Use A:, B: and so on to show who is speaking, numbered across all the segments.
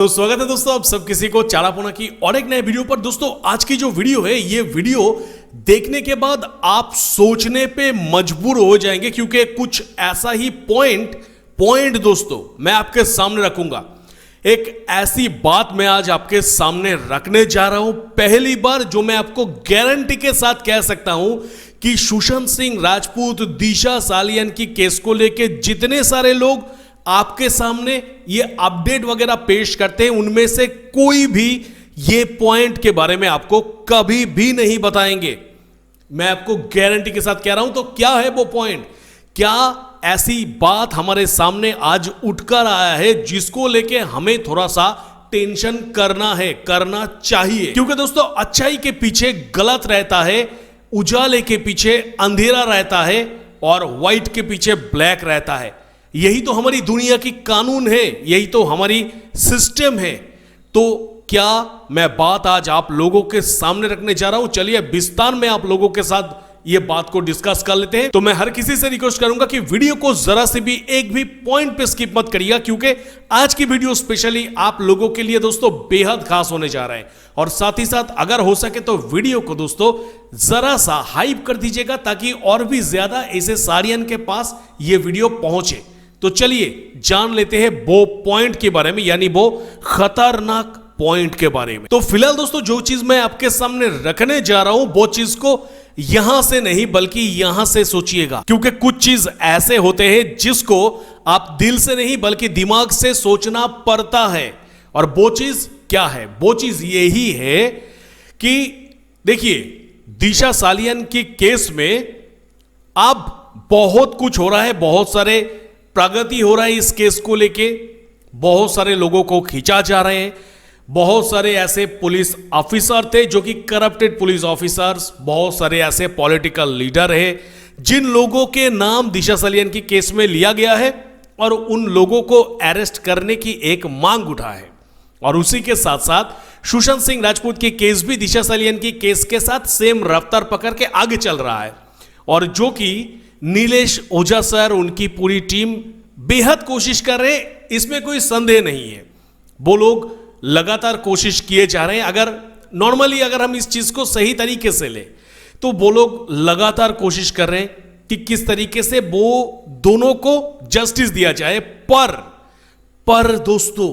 A: तो स्वागत है दोस्तों आप सब किसी को चारापोना की और एक नए वीडियो पर। दोस्तों आज की जो वीडियो है ये वीडियो देखने के बाद आप सोचने पे मजबूर हो जाएंगे, क्योंकि कुछ ऐसा ही पॉइंट दोस्तों मैं आपके सामने रखूंगा। एक ऐसी बात मैं आज आपके सामने रखने जा रहा हूं, पहली बार, जो मैं आपको गारंटी के साथ कह सकता हूं कि सुशांत सिंह राजपूत, दिशा सालियन की केस को लेके जितने सारे लोग आपके सामने ये अपडेट वगैरह पेश करते हैं, उनमें से कोई भी ये पॉइंट के बारे में आपको कभी भी नहीं बताएंगे। मैं आपको गारंटी के साथ कह रहा हूं। तो क्या है वो पॉइंट? क्या ऐसी बात हमारे सामने आज उठकर आया है जिसको लेके हमें थोड़ा सा टेंशन करना चाहिए? क्योंकि दोस्तों अच्छाई के पीछे गलत रहता है, उजाले के पीछे अंधेरा रहता है और व्हाइट के पीछे ब्लैक रहता है। यही तो हमारी दुनिया की कानून है, यही तो हमारी सिस्टम है। तो क्या मैं बात आज आप लोगों के सामने रखने जा रहा हूं। चलिए विस्तार में आप लोगों के साथ ये बात को डिस्कस कर लेते हैं। तो मैं हर किसी से रिक्वेस्ट करूंगा कि वीडियो को जरा से भी एक भी पॉइंट पे स्किप मत करिएगा, क्योंकि आज की वीडियो स्पेशली आप लोगों के लिए दोस्तों बेहद खास होने जा रहा है। और साथ ही साथ अगर हो सके तो वीडियो को दोस्तों जरा सा हाइप कर दीजिएगा, ताकि और भी ज्यादा ऐसे सारियन के पास ये वीडियो पहुंचे। तो चलिए जान लेते हैं वो पॉइंट के बारे में, यानी वो खतरनाक पॉइंट के बारे में। तो फिलहाल दोस्तों जो चीज मैं आपके सामने रखने जा रहा हूं वो चीज को यहां से नहीं बल्कि यहां से सोचिएगा, क्योंकि कुछ चीज ऐसे होते हैं जिसको आप दिल से नहीं बल्कि दिमाग से सोचना पड़ता है। और वो चीज क्या है? वो चीज यही है कि देखिए, दिशा सालियन की केस में अब बहुत कुछ हो रहा है, बहुत सारे प्रगति हो रहा है इस केस को लेके, बहुत सारे लोगों को खींचा जा रहे हैं। बहुत सारे ऐसे पुलिस ऑफिसर थे जो कि करप्टेड पुलिस ऑफिसर्स, बहुत सारे ऐसे पॉलिटिकल लीडर हैं जिन लोगों के नाम दिशा सालियन की केस में लिया गया है, और उन लोगों को अरेस्ट करने की एक मांग उठा है। और उसी के साथ साथ सुशांत सिंह राजपूत की केस भी दिशा सालियन की केस के साथ सेम रफ्तार पकड़ के आगे चल रहा है, और जो कि नीलेश ओझा सर, उनकी पूरी टीम बेहद कोशिश कर रहे हैं, इसमें कोई संदेह नहीं है। वो लोग लगातार कोशिश किए जा रहे हैं। अगर नॉर्मली अगर हम इस चीज को सही तरीके से ले तो वो लोग लगातार कोशिश कर रहे हैं कि किस तरीके से वो दोनों को जस्टिस दिया जाए। पर दोस्तों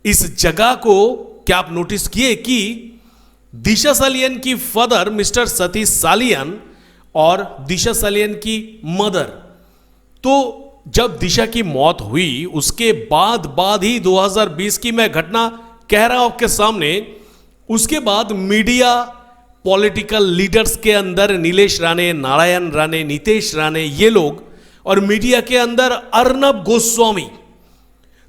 A: इस जगह को क्या आप नोटिस किए कि दिशा सालियन की फादर मिस्टर सतीश सालियन और दिशा सालियन की मदर, तो जब दिशा की मौत हुई उसके बाद ही 2020 की मैं घटना कह रहा हूं आपके सामने, उसके बाद मीडिया, पॉलिटिकल लीडर्स के अंदर नीलेश राणे, नारायण राणे, नीतेश राणे, ये लोग, और मीडिया के अंदर अर्नब गोस्वामी,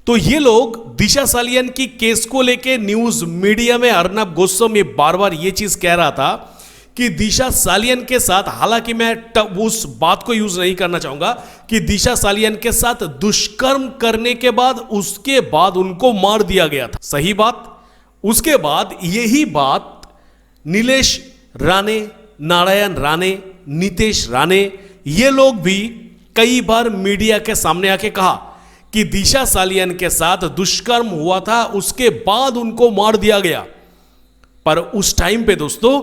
A: तो ये लोग दिशा सालियन की केस को लेके न्यूज मीडिया में अर्नब गोस्वामी बार बार ये चीज कह रहा था कि दिशा सालियन के साथ, हालांकि मैं उस बात को यूज नहीं करना चाहूंगा कि दिशा सालियन के साथ दुष्कर्म करने के बाद उसके बाद उनको मार दिया गया था, सही बात। उसके बाद यही बात नीलेश राणे, नारायण राणे, नीतेश राणे, ये लोग भी कई बार मीडिया के सामने आके कहा कि दिशा सालियन के साथ दुष्कर्म हुआ था, उसके बाद उनको मार दिया गया। पर उस टाइम पे दोस्तों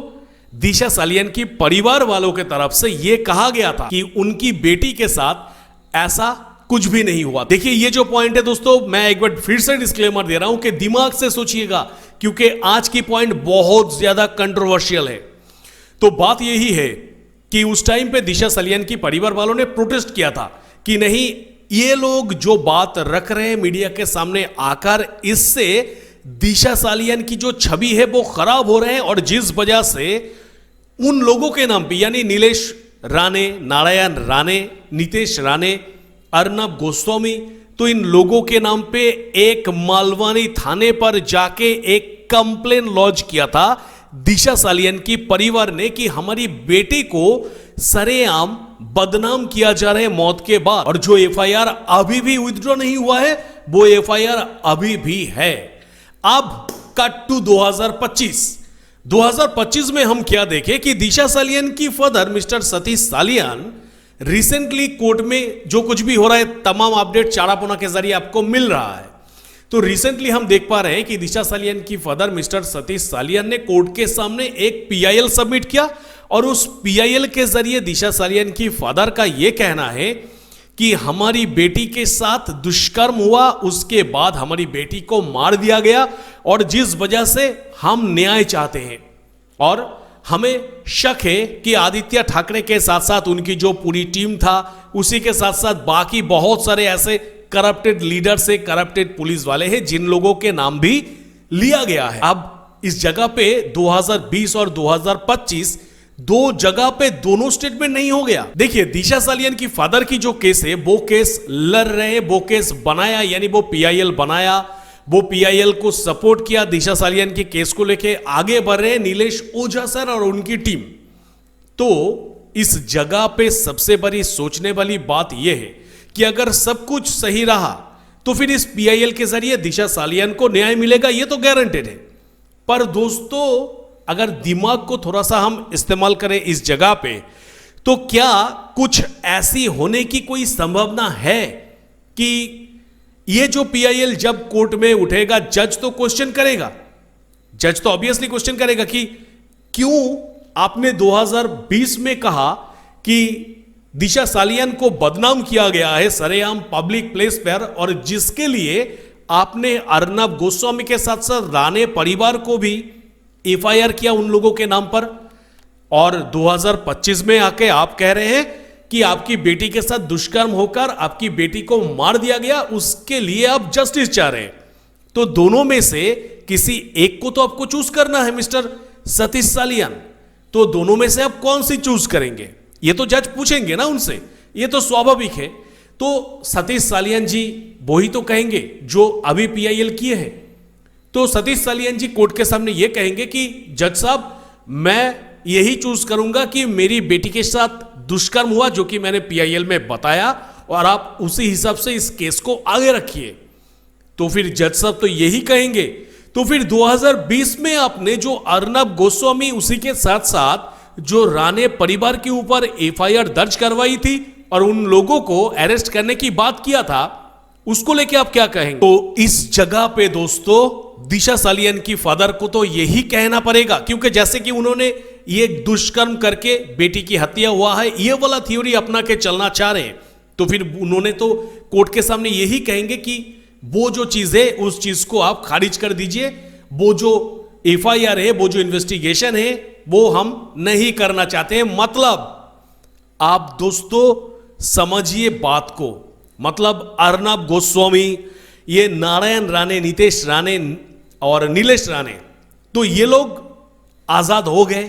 A: दिशा सालियन की परिवार वालों के तरफ से यह कहा गया था कि उनकी बेटी के साथ ऐसा कुछ भी नहीं हुआ। देखिए ये जो पॉइंट है दोस्तों, मैं एक बार फिर से डिस्क्लेमर दे रहा हूं कि दिमाग से सोचिएगा, क्योंकि आज की पॉइंट बहुत ज्यादा कंट्रोवर्शियल है। तो बात यही है कि उस टाइम पे दिशा सालियन की परिवार वालों ने प्रोटेस्ट किया था कि नहीं, ये लोग जो बात रख रहे हैं मीडिया के सामने आकर, इससे दिशा सालियन की जो छवि है वो खराब हो रहे हैं। और जिस वजह से उन लोगों के नाम पे, यानी नीलेश राणे, नारायण राणे, नीतेश राणे, अर्नब गोस्वामी, तो इन लोगों के नाम पे एक मालवानी थाने पर जाके एक कंप्लेन लॉन्च किया था दिशा सालियन की परिवार ने कि हमारी बेटी को सरेआम बदनाम किया जा रहा है मौत के बाद। और जो एफआईआर अभी भी विथड्रॉ नहीं हुआ है, वो एफआईआर अभी भी है। अब कट टू 2025 में हम क्या देखें कि दिशा सालियन की father mister Satish Salian recently court में जो कुछ भी हो रहा है, तमाम अपडेट चारापोना के जरिए आपको मिल रहा है। तो रिसेंटली हम देख पा रहे हैं कि दिशा सालियान की फादर मिस्टर सतीश सालियान ने कोर्ट के सामने एक पीआईएल सबमिट किया और उस पीआईएल के जरिए दिशा सालियान की फादर का यह कहना है कि हमारी बेटी के साथ दुष्कर्म हुआ, उसके बाद हमारी बेटी को मार दिया गया और जिस वजह से हम न्याय चाहते हैं और हमें शक है कि आदित्य ठाकरे के साथ साथ उनकी जो पूरी टीम था उसी के साथ साथ बाकी बहुत सारे ऐसे करप्टेड लीडर से करप्टेड पुलिस वाले हैं जिन लोगों के नाम भी लिया गया है। अब इस जगह पे 2020 और 2025 दो जगह पे दोनों स्टेटमेंट नहीं हो गया। देखिए दिशा सालियान की फादर की जो केस है वो केस लड़ रहे, वो केस बनाया, यानी वो पीआईएल बनाया, वो पीआईएल को सपोर्ट किया, दिशा सालियान की केस को लेके आगे बढ़ रहे नीलेश ओझा सर और उनकी टीम। तो इस जगह पे सबसे बड़ी सोचने वाली बात यह है कि अगर सब कुछ सही रहा तो फिर इस पीआईएल के जरिए दिशा सालियान को न्याय मिलेगा, यह तो गारंटेड है। पर दोस्तों अगर दिमाग को थोड़ा सा हम इस्तेमाल करें इस जगह पे, तो क्या कुछ ऐसी होने की कोई संभावना है कि ये जो पीआईएल जब कोर्ट में उठेगा जज तो क्वेश्चन करेगा, जज तो ऑब्वियसली क्वेश्चन करेगा कि क्यों आपने 2020 में कहा कि दिशा सालियान को बदनाम किया गया है सरेआम पब्लिक प्लेस पर, और जिसके लिए आपने अर्नब गोस्वामी के साथ साथ राणे परिवार को भी एफआईआर किया उन लोगों के नाम पर, और 2025 में आके आप कह रहे हैं कि आपकी बेटी के साथ दुष्कर्म होकर आपकी बेटी को मार दिया गया, उसके लिए आप जस्टिस चाह रहे हैं। तो दोनों में से किसी एक को तो आपको चूज करना है मिस्टर सतीश सालियान, तो दोनों में से आप कौन सी चूज करेंगे ये तो जज पूछेंगे ना उनसे, ये तो स्वाभाविक है। तो सतीश सालियान जी वो ही तो कहेंगे जो अभी पीआईएल किए हैं। तो सतीश सालियान जी कोर्ट के सामने ये कहेंगे कि जज साहब मैं यही चूज करूंगा कि मेरी बेटी के साथ दुष्कर्म हुआ जो कि मैंने पीआईएल में बताया, और आप उसी हिसाब से इस केस को आगे रखिए। तो फिर जज साहब तो यही कहेंगे। तो फिर 2020 में आपने जो अर्नब गोस्वामी उसी के साथ साथ जो राणे परिवार के ऊपर एफआईआर दर्ज करवाई थी और उन लोगों को अरेस्ट करने की बात किया था, उसको लेके आप क्या कहेंगे? तो इस जगह पे दोस्तों दिशा सालियान की फादर को तो यही कहना पड़ेगा, क्योंकि जैसे कि उन्होंने ये दुष्कर्म करके बेटी की हत्या हुआ है ये वाला थ्योरी अपना के चलना चाह रहे हैं, तो फिर उन्होंने तो कोर्ट के सामने यही कहेंगे कि वो जो चीज है उस चीज को आप खारिज कर दीजिए, वो जो एफआईआर है, वो जो इन्वेस्टिगेशन है वो हम नहीं करना चाहते हैं। मतलब आप दोस्तों समझिए बात को, मतलब अर्नब गोस्वामी, ये नारायण राणे, नीतेश राणे और नीलेश राणे, तो ये लोग आजाद हो गए,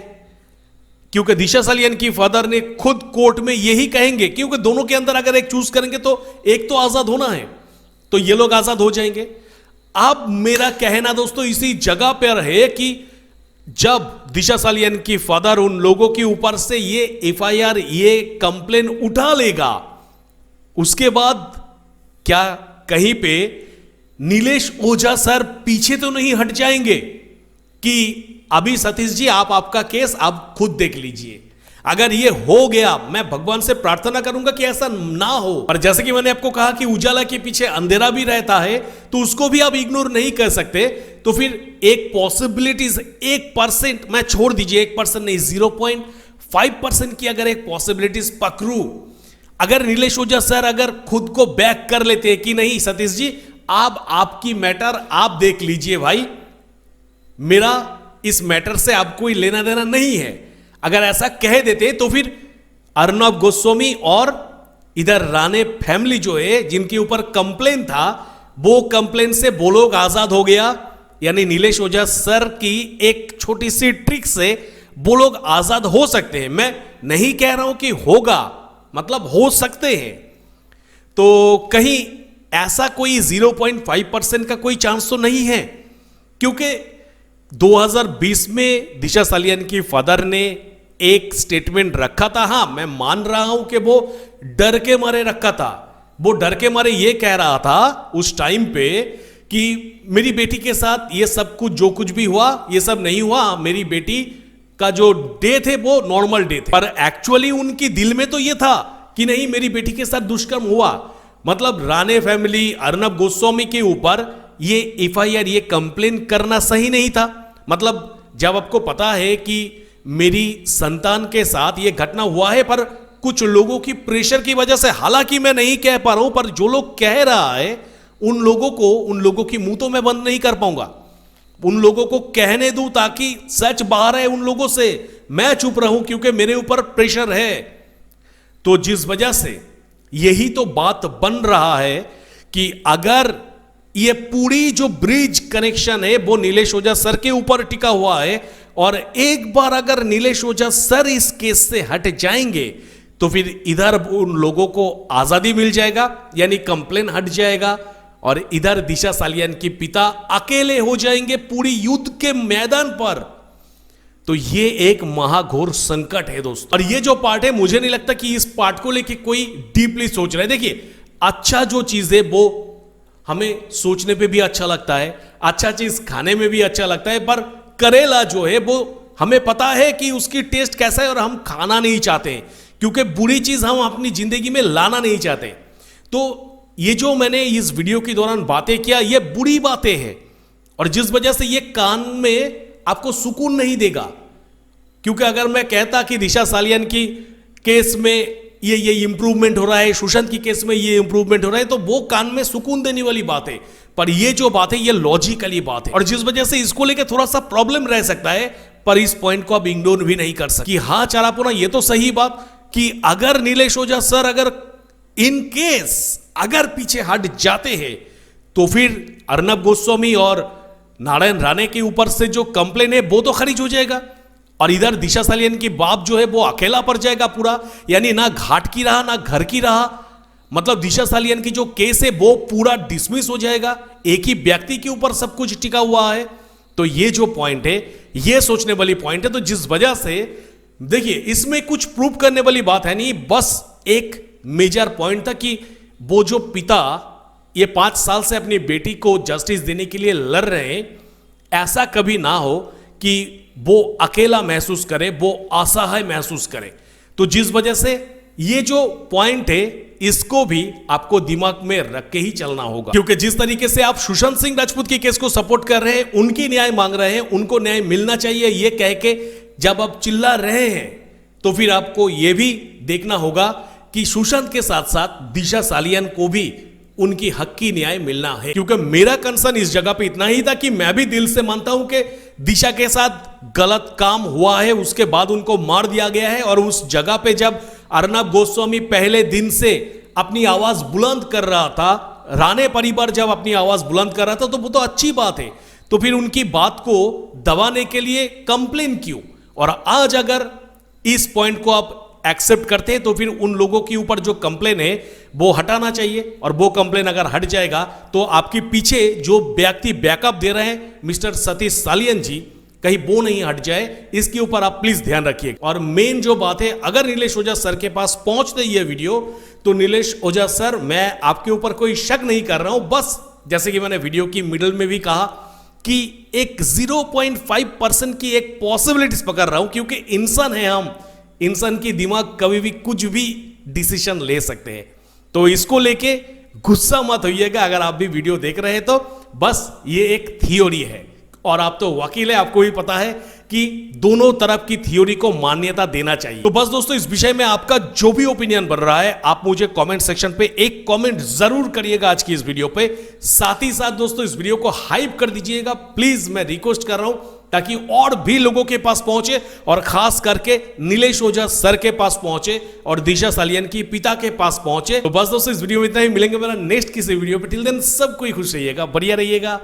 A: क्योंकि दिशा सालियान की फादर ने खुद कोर्ट में यही कहेंगे, क्योंकि दोनों के अंदर अगर एक चूज करेंगे तो एक तो आजाद होना है, तो ये लोग आजाद हो जाएंगे। अब मेरा कहना दोस्तों इसी जगह पर है कि जब दिशा सालियान की फादर उन लोगों के ऊपर से ये एफआईआर, ये कंप्लेन उठा लेगा, उसके बाद क्या कहीं पे नीलेश ओझा सर पीछे तो नहीं हट जाएंगे कि अभी सतीश जी आप आपका केस आप खुद देख लीजिए? अगर ये हो गया, मैं भगवान से प्रार्थना करूंगा कि ऐसा ना हो, पर जैसे कि मैंने आपको कहा कि उजाला के पीछे अंधेरा भी रहता है, तो उसको भी आप इग्नोर नहीं कर सकते। तो फिर एक पॉसिबिलिटीज 1%, मैं छोड़ दीजिए 1% नहीं, 0.5% की अगर एक पॉसिबिलिटीज पकड़ू, अगर नीलेश ओझा सर अगर खुद को बैक कर लेते हैं कि नहीं सतीश जी आप आपकी मैटर आप देख लीजिए भाई, मेरा इस मैटर से आपको कोई लेना देना नहीं है, अगर ऐसा कह देते तो फिर अर्नब गोस्वामी और इधर राणे फैमिली जो है जिनके ऊपर कंप्लेन था, वो कंप्लेन से वो लोग आजाद हो गया, यानी नीलेश ओझा सर की एक छोटी सी ट्रिक से वो लोग आजाद हो सकते हैं। मैं नहीं कह रहा हूं कि होगा, मतलब हो सकते हैं। तो कहीं ऐसा कोई 0.5% का कोई चांस तो नहीं है, क्योंकि 2020 में दिशा सालियान की फादर ने एक स्टेटमेंट रखा था। हां, मैं मान रहा हूं कि वो डर के मारे रखा था, वो डर के मारे ये कह रहा था उस टाइम पे कि मेरी बेटी के साथ ये सब कुछ जो कुछ भी हुआ ये सब नहीं हुआ, मेरी बेटी का जो डेथ है वो नॉर्मल डेथ है। पर एक्चुअली उनकी दिल में तो ये था कि नहीं मेरी बेटी के साथ दुष्कर्म हुआ, मतलब राणे फैमिली, अर्नब गोस्वामी के ऊपर ये एफआईआर, ये कंप्लेन करना सही नहीं था? मतलब जब आपको पता है कि मेरी संतान के साथ ये घटना हुआ है, पर कुछ लोगों की प्रेशर की वजह से, हालांकि मैं नहीं कह पा रहा हूं, पर जो लोग कह रहा है उन लोगों की मुंह तो मैं बंद नहीं कर पाऊंगा। उन लोगों को कहने दूं ताकि सच बाहर है उन लोगों से, मैं चुप रहूं क्योंकि मेरे ऊपर प्रेशर है। तो जिस वजह से यही तो बात बन रहा है कि अगर ये पूरी जो ब्रिज कनेक्शन है वो नीलेश ओझा सर के ऊपर टिका हुआ है, और एक बार अगर नीलेश ओझा सर इस केस से हट जाएंगे तो फिर इधर उन लोगों को आजादी मिल जाएगा, यानी कंप्लेन हट जाएगा, और इधर दिशा सालियान के पिता अकेले हो जाएंगे पूरी युद्ध के मैदान पर। तो ये एक महाघोर संकट है दोस्तों। और ये जो पार्ट है, मुझे नहीं लगता कि इस पार्ट को लेके कोई डीपली सोच रहा है। देखिए, अच्छा जो चीज है वो हमें सोचने पे भी अच्छा लगता है, अच्छा चीज खाने में भी अच्छा लगता है, पर करेला जो है वो हमें पता है कि उसकी टेस्ट कैसा है और हम खाना नहीं चाहते, क्योंकि बुरी चीज हम अपनी जिंदगी में लाना नहीं चाहते। तो ये जो मैंने इस वीडियो के दौरान बातें किया, ये बुरी बातें हैं, और जिस वजह से ये कान में आपको सुकून नहीं देगा। क्योंकि अगर मैं कहता कि दिशा सालियान की केस में ये इंप्रूवमेंट हो रहा है, सुशांत की केस में ये इंप्रूवमेंट हो रहा है, तो वो कान में सुकून देने वाली बात है। पर ये जो बात है ये लॉजिकली बात है, और जिस वजह से इसको लेकर थोड़ा सा प्रॉब्लम रह सकता है, पर इस पॉइंट को आप इग्नोर भी नहीं कर सकते कि हाँ चारापुना, ये तो सही बात कि अगर नीलेश ओझा सर अगर इन केस अगर पीछे हट जाते हैं तो फिर अर्नब गोस्वामी और नारायण राणे के ऊपर से जो कंप्लेन है वो तो खारिज हो जाएगा, और इधर दिशा सालियान की बाप जो है वो अकेला पड़ जाएगा पूरा, यानी ना घाट की रहा ना घर की रहा। मतलब दिशा सालियान की जो केस है वो पूरा डिसमिस हो जाएगा, एक ही व्यक्ति के ऊपर सब कुछ टिका हुआ है। तो ये जो पॉइंट है ये सोचने वाली पॉइंट है। तो जिस वजह से देखिए, इसमें कुछ प्रूव करने वाली बात है नहीं, बस एक मेजर पॉइंट था कि वो जो पिता ये 5 साल से अपनी बेटी को जस्टिस देने के लिए लड़ रहे हैं, ऐसा कभी ना हो कि वो अकेला महसूस करे, वो असहाय महसूस करे। तो जिस वजह से ये जो पॉइंट है इसको भी आपको दिमाग में रख के ही चलना होगा, क्योंकि जिस तरीके से आप सुशांत सिंह राजपूत के केस को सपोर्ट कर रहे हैं, उनकी न्याय मांग रहे हैं, उनको न्याय मिलना चाहिए ये कह के जब आप चिल्ला रहे हैं, तो फिर आपको यह भी देखना होगा कि सुशांत के साथ साथ दिशा सालियान को भी उनकी हक की न्याय मिलना है। क्योंकि मेरा कंसर्न इस जगह पे इतना ही था कि मैं भी दिल से मानता हूं कि दिशा के साथ गलत काम हुआ है, उसके बाद उनको मार दिया गया है, और उस जगह पे जब अर्नब गोस्वामी पहले दिन से अपनी आवाज बुलंद कर रहा था, राणे परिवार जब अपनी आवाज बुलंद कर रहा था, तो वो तो अच्छी बात है। तो फिर उनकी बात को दबाने के लिए कंप्लेन क्यों? और आज अगर इस पॉइंट को आप एक्सेप्ट करते हैं तो फिर उन लोगों के ऊपर जो कंप्लेन है वो हटाना चाहिए, और वो कंप्लेन अगर हट जाएगा तो आपके पीछे जो व्यक्ति बैकअप दे रहे हैं मिस्टर सतीश सालियन जी, कहीं वो नहीं हट जाए, इसके ऊपर आप प्लीज ध्यान रखिए। और मेन जो बात है, अगर नीलेश ओझा सर के पास पहुंचते ये वीडियो, तो नीलेश ओझा सर, मैं आपके ऊपर कोई शक नहीं कर रहा हूं, बस जैसे कि मैंने वीडियो की मिडल में भी कहा कि एक 0.5% की एक पॉसिबिलिटीज पकड़ रहा हूं, क्योंकि इंसान है हम, इंसान की दिमाग कभी भी कुछ भी डिसीजन ले सकते हैं। तो इसको लेके गुस्सा मत होइएगा अगर आप भी वीडियो देख रहे हैं, तो बस ये एक थियोरी है, और आप तो वकील है, आपको भी पता है कि दोनों तरफ की थियोरी को मान्यता देना चाहिए। तो बस दोस्तों, इस विषय में आपका जो भी ओपिनियन बन रहा है, आप मुझे कमेंट सेक्शन पे एक कमेंट जरूर करिएगा आज की इस वीडियो पे। साथ ही साथ दोस्तों, इस वीडियो को हाइप कर दीजिएगा प्लीज, मैं रिक्वेस्ट कर रहा हूं, ताकि और भी लोगों के पास पहुंचे, और खास करके नीलेश ओझा सर के पास पहुंचे और दिशा सालियान की पिता के पास पहुंचे। तो बस दोस्तों, इस वीडियो में इतना ही, मिलेंगे मेरा नेक्स्ट किसी वीडियो पे। टिल देन सब कोई खुश रहिएगा, बढ़िया रहिएगा।